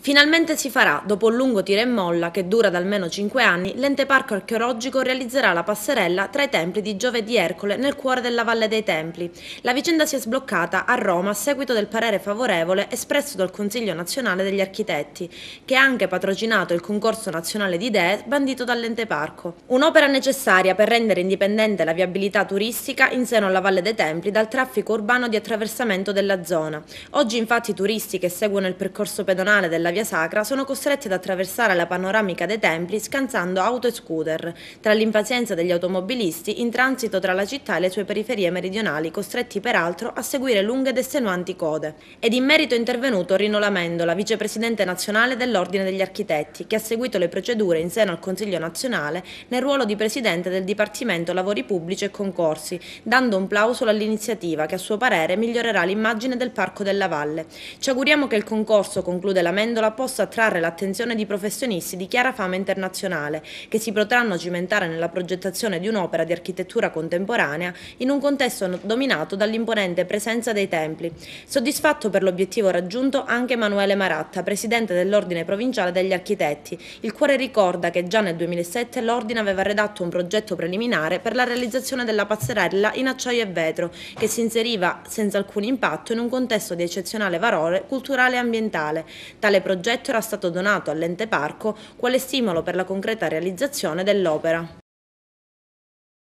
Finalmente si farà, dopo un lungo tira e molla che dura da almeno 5 anni, l'ente parco archeologico realizzerà la passerella tra i templi di Giove e di Ercole nel cuore della Valle dei Templi. La vicenda si è sbloccata a Roma a seguito del parere favorevole espresso dal Consiglio nazionale degli architetti, che ha anche patrocinato il concorso nazionale di idee bandito dall'ente parco. Un'opera necessaria per rendere indipendente la viabilità turistica in seno alla Valle dei Templi dal traffico urbano di attraversamento della zona. Oggi infatti i turisti che seguono il percorso pedonale della Via Sacra sono costretti ad attraversare la panoramica dei templi scansando auto e scooter, tra l'impazienza degli automobilisti in transito tra la città e le sue periferie meridionali, costretti peraltro a seguire lunghe ed estenuanti code. Ed in merito è intervenuto Rino Lamendola, vicepresidente nazionale dell'Ordine degli Architetti, che ha seguito le procedure in seno al Consiglio nazionale nel ruolo di presidente del Dipartimento Lavori Pubblici e Concorsi, dando un plauso all'iniziativa che a suo parere migliorerà l'immagine del Parco della Valle. Ci auguriamo che il concorso, conclude Lamendola, possa attrarre l'attenzione di professionisti di chiara fama internazionale, che si potranno cimentare nella progettazione di un'opera di architettura contemporanea in un contesto dominato dall'imponente presenza dei templi. Soddisfatto per l'obiettivo raggiunto anche Emanuele Maratta, presidente dell'Ordine Provinciale degli Architetti, il quale ricorda che già nel 2007 l'Ordine aveva redatto un progetto preliminare per la realizzazione della passerella in acciaio e vetro, che si inseriva senza alcun impatto in un contesto di eccezionale valore culturale e ambientale. Tale progetto era stato donato all'ente parco quale stimolo per la concreta realizzazione dell'opera.